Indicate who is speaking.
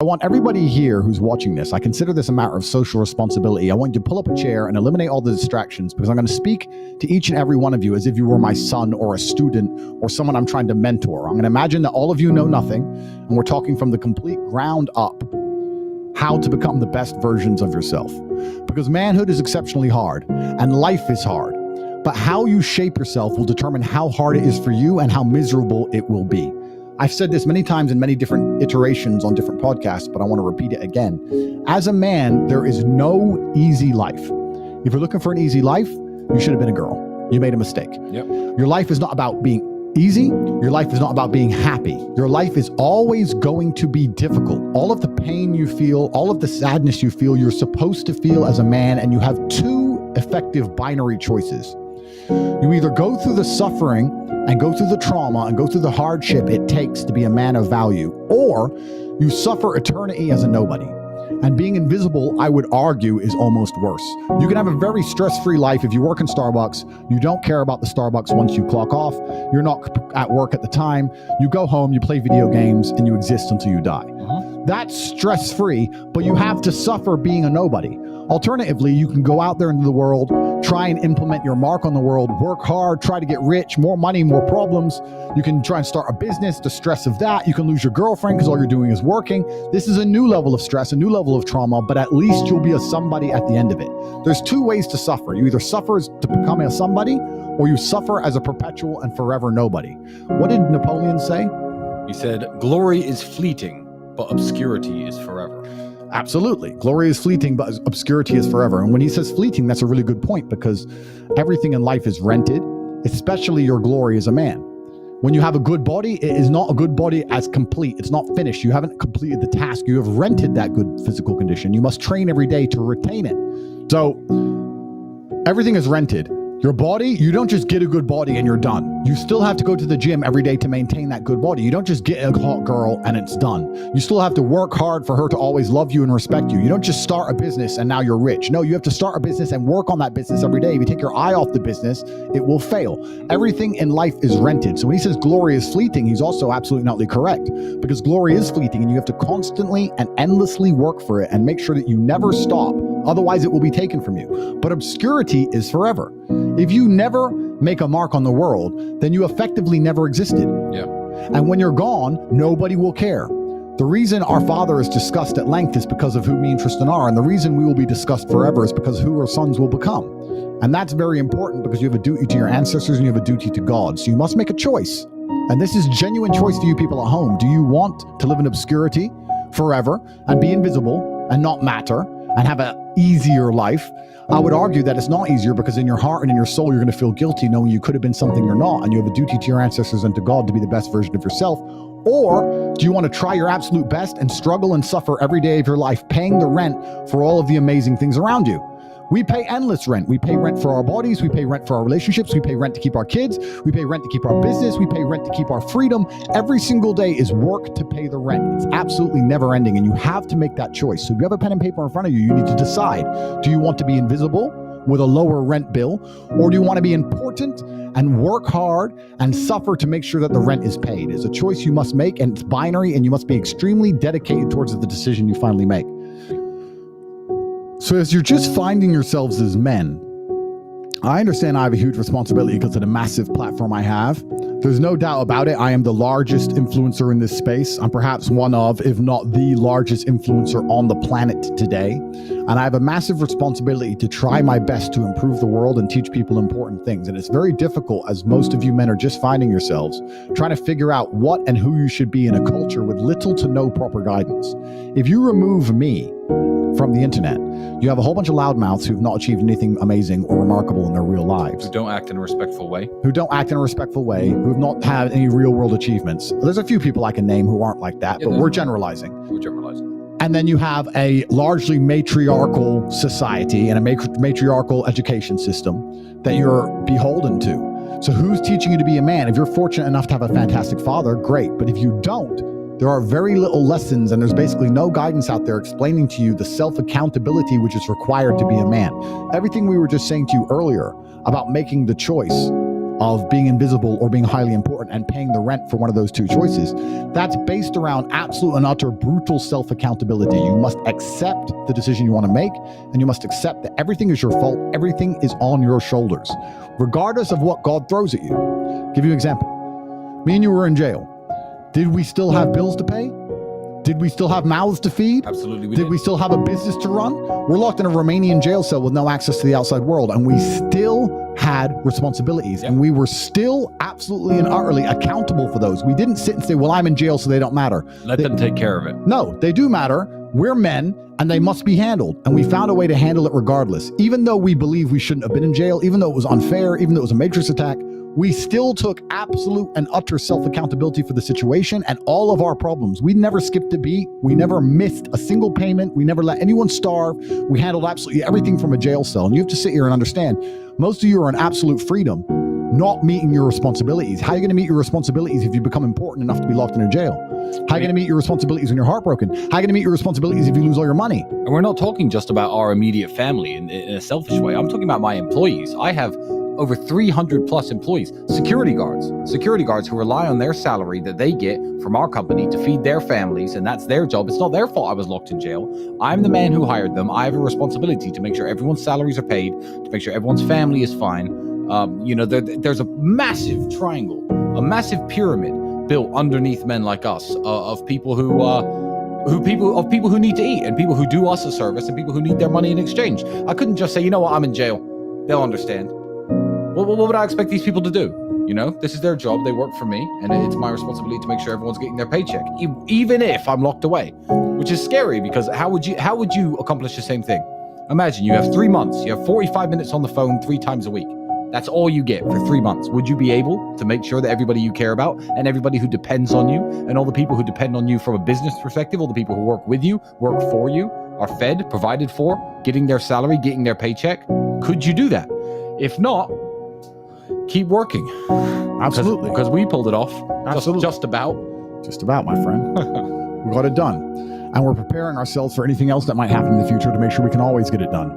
Speaker 1: I want everybody here who's watching this, I consider this a matter of social responsibility. I want you to pull up a chair and eliminate all the distractions, because I'm going to speak to each and every one of you as if you were my son or a student or someone I'm trying to mentor. I'm going to imagine that all of you know nothing, and we're talking from the complete ground up how to become the best versions of yourself. Because manhood is exceptionally hard and life is hard, but how you shape yourself will determine how hard it is for you and how miserable it will be. I've said this many times in many different iterations on different podcasts, but I want to repeat it again. As a man, there is no easy life. If you're looking for an easy life, you should have been a girl. You made a mistake.
Speaker 2: Yep.
Speaker 1: Your life is not about being easy. Your life is not about being happy. Your life is always going to be difficult. All of the pain you feel, all of the sadness you feel, you're supposed to feel as a man, and you have two effective binary choices. You either go through the suffering and go through the trauma and go through the hardship it takes to be a man of value, or you suffer eternity as a nobody. And being invisible, I would argue, is almost worse. You can have a very stress-free life if you work in Starbucks. You don't care about the Starbucks once you clock off. You're not at work at the time. You go home, you play video games, and you exist until you die. That's stress-free, but you have to suffer being a nobody. Alternatively, you can go out there into the world, try and implement your mark on the world, work hard, try to get rich, more money, more problems. You can try and start a business, the stress of that. You can lose your girlfriend because all you're doing is working. This is a new level of stress, a new level of trauma, but at least you'll be a somebody at the end of it. There's two ways to suffer. You either suffer to become a somebody, or you suffer as a perpetual and forever nobody. What did Napoleon say?
Speaker 2: He said, glory is fleeting, but obscurity is forever.
Speaker 1: Absolutely. Glory is fleeting, but obscurity is forever. And when he says fleeting, that's a really good point, because everything in life is rented, especially your glory as a man. When you have a good body, it is not a good body as complete. It's not finished. You haven't completed the task. You have rented that good physical condition. You must train every day to retain it. So everything is rented. Your body, you don't just get a good body and you're done. You still have to go to the gym every day to maintain that good body. You don't just get a hot girl and it's done. You still have to work hard for her to always love you and respect you. You don't just start a business and now you're rich. No, you have to start a business and work on that business every day. If you take your eye off the business, it will fail. Everything in life is rented. So when he says glory is fleeting, he's also absolutely not correct, because glory is fleeting and you have to constantly and endlessly work for it and make sure that you never stop. Otherwise, it will be taken from you. But obscurity is forever. If you never make a mark on the world, then you effectively never existed.
Speaker 2: Yeah.
Speaker 1: And when you're gone, nobody will care. The reason our Father is discussed at length is because of who me and Tristan are. And the reason we will be discussed forever is because who our sons will become. And that's very important, because you have a duty to your ancestors and you have a duty to God. So you must make a choice. And this is genuine choice for you people at home. Do you want to live in obscurity forever and be invisible and not matter and have an easier life? I would argue that it's not easier, because in your heart and in your soul, you're going to feel guilty knowing you could have been something you're not, and you have a duty to your ancestors and to God to be the best version of yourself. Or do you want to try your absolute best and struggle and suffer every day of your life, paying the rent for all of the amazing things around you? We pay endless rent. We pay rent for our bodies. We pay rent for our relationships. We pay rent to keep our kids. We pay rent to keep our business. We pay rent to keep our freedom. Every single day is work to pay the rent. It's absolutely never ending, and you have to make that choice. So if you have a pen and paper in front of you, you need to decide. Do you want to be invisible with a lower rent bill, or do you want to be important and work hard and suffer to make sure that the rent is paid? It's a choice you must make, and it's binary, and you must be extremely dedicated towards the decision you finally make. So as you're just finding yourselves as men, I understand I have a huge responsibility because of the massive platform I have. There's no doubt about it. I am the largest influencer in this space. I'm perhaps one of, if not the largest influencer on the planet today. And I have a massive responsibility to try my best to improve the world and teach people important things. And it's very difficult, as most of you men are just finding yourselves, trying to figure out what and who you should be in a culture with little to no proper guidance. If you remove me from the internet, you have a whole bunch of loudmouths who've not achieved anything amazing or remarkable in their real lives.
Speaker 2: Who don't act in a respectful way.
Speaker 1: Who've not had any real world achievements. There's a few people I can name who aren't like that, but we're generalizing. And then you have a largely matriarchal society and a matriarchal education system that you're beholden to. So who's teaching you to be a man? If you're fortunate enough to have a fantastic father, great. But if you don't, there are very little lessons, and there's basically no guidance out there explaining to you the self-accountability which is required to be a man. Everything we were just saying to you earlier about making the choice of being invisible or being highly important and paying the rent for one of those two choices, that's based around absolute and utter brutal self-accountability. You must accept the decision you want to make, and you must accept that everything is your fault. Everything is on your shoulders, regardless of what God throws at you. Give you an example. Me and you were in jail. Did we still have bills to pay? Did we still have mouths to feed?
Speaker 2: Absolutely.
Speaker 1: Did we still have a business to run? We're locked in a Romanian jail cell with no access to the outside world, and we still had responsibilities, and we were still absolutely and utterly accountable for those. We didn't sit and say, well, I'm in jail, so they don't matter.
Speaker 2: Let them take care of it.
Speaker 1: No, they do matter. We're men, and they must be handled. And we found a way to handle it regardless. Even though we believe we shouldn't have been in jail, even though it was unfair, even though it was a matrix attack, we still took absolute and utter self-accountability for the situation and all of our problems. We never skipped a beat. We never missed a single payment. We never let anyone starve. We handled absolutely everything from a jail cell. And you have to sit here and understand, most of you are in absolute freedom, not meeting your responsibilities. How are you going to meet your responsibilities if you become important enough to be locked in a jail? How are you going to meet your responsibilities when you're heartbroken? How are you going to meet your responsibilities if you lose all your money?
Speaker 2: And we're not talking just about our immediate family in a selfish way. I'm talking about my employees. I have over 300 plus employees, security guards who rely on their salary that they get from our company to feed their families, and that's their job. It's not their fault I was locked in jail. I'm the man who hired them. I have a responsibility to make sure everyone's salaries are paid, to make sure everyone's family is fine. There's a massive triangle, a massive pyramid built underneath men like us of people who need to eat, and people who do us a service, and people who need their money in exchange. I couldn't just say, you know what, I'm in jail. They'll understand. What would I expect these people to do? You know, this is their job. They work for me, and it's my responsibility to make sure everyone's getting their paycheck, even if I'm locked away, which is scary because how would you accomplish the same thing? Imagine you have 3 months. You have 45 minutes on the phone 3 times a week. That's all you get for 3 months. Would you be able to make sure that everybody you care about and everybody who depends on you and all the people who depend on you from a business perspective, all the people who work with you, work for you, are fed, provided for, getting their salary, getting their paycheck? Could you do that? If not, keep working.
Speaker 1: Absolutely.
Speaker 2: Because we pulled it off.
Speaker 1: Absolutely.
Speaker 2: Just about.
Speaker 1: Just about, my friend. We got it done. And we're preparing ourselves for anything else that might happen in the future to make sure we can always get it done.